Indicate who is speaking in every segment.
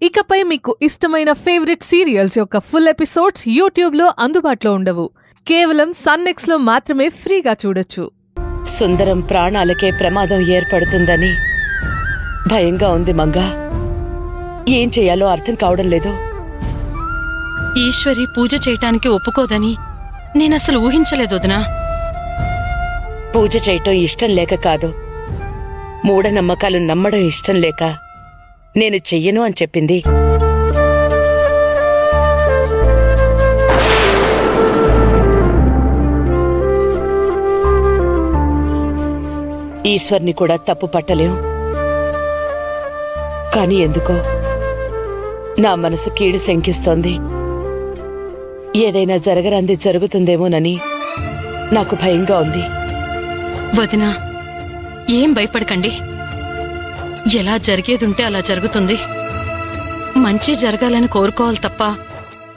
Speaker 1: ఇకపై మీకు ఇష్టమైన ఫేవరెట్ సీరియల్స్ యొక్క ఫుల్ ఎపిసోడ్స్ యూట్యూబ్లో అందుబాటులో ఉండవు. కేవలం సన్నెక్స్లో మాత్రమే ఫ్రీగా చూడొచ్చు.
Speaker 2: సుందరం ప్రాణాలకే ప్రమాదం ఏర్పడుతుందని భయంగా ఉంది మంగా. ఏం చేయాలో అర్థం కావడం లేదు.
Speaker 3: ఈశ్వరి పూజ చేయటానికి ఒప్పుకోదని నేనసలు ఊహించలేదు వదినా.
Speaker 2: పూజ చేయటం ఇష్టం లేక కాదు, మూఢనమ్మకాలు నమ్మడం ఇష్టం లేక నేను చెయ్యను అని చెప్పింది. ఈశ్వర్ని కూడా తప్పు పట్టలేం. కాని ఎందుకో నా మనసు కీడు శంకిస్తోంది. ఏదైనా జరగరంది జరుగుతుందేమోనని నాకు భయంగా ఉంది.
Speaker 3: వదినా, ఏం భయపడకండి. ఎలా జరిగేదుంటే అలా జరుగుతుంది. మంచి జరగాలని కోరుకోవాలి తప్ప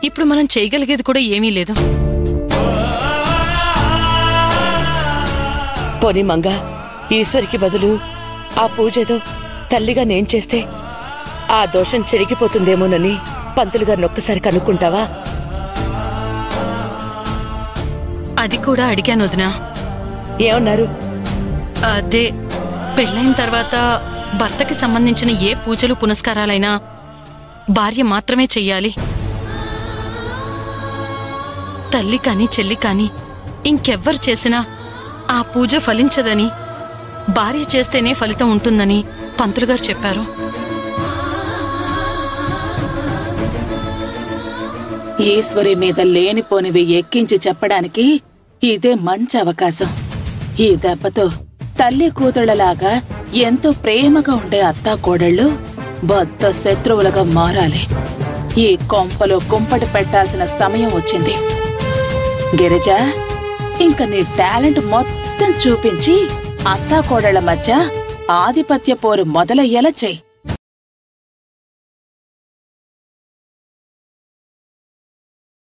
Speaker 3: ఇప్పుడు మనం చేయగలిగేది కూడా ఏమీ లేదు.
Speaker 2: పోనీ మంగా, ఈశ్వరికి బదులు ఆ పూజేదో తల్లిగా నేను చేస్తే ఆ దోషం చెరిగిపోతుందేమోనని పంతులు గారిని ఒక్కసారి కనుక్కుంటావా?
Speaker 3: అది కూడా అడిగాను వదినా.
Speaker 2: ఏమన్నారు?
Speaker 3: అదే, పెళ్ళైన తర్వాత భర్తకి సంబంధించిన ఏ పూజలు పునస్కారాలైనా భార్య మాత్రమే చెయ్యాలి. తల్లి కాని చెల్లి కాని ఇంకెవ్వరు చేసినా ఆ పూజ ఫలించదని, భార్య చేస్తేనే ఫలితం ఉంటుందని పంతులుగారు చెప్పారు.
Speaker 4: ఈశ్వరి మీద లేనిపోనివి ఎక్కించి చెప్పడానికి ఇదే మంచి అవకాశం. ఈ దెబ్బతో తల్లి కూతుళ్లలాగా ఎంతో ప్రేమగా ఉండే అత్తాకోడళ్ళు బద్ద శత్రువులుగా మారాలి. ఈ కొంపలో కుంపటి పెట్టాల్సిన సమయం వచ్చింది. గిరిజ, ఇంక నీ టాలెంట్ మొత్తం చూపించి అత్తాకోడళ్ల మధ్య ఆధిపత్య పోరు మొదలయ్యేలా చెయ్యి.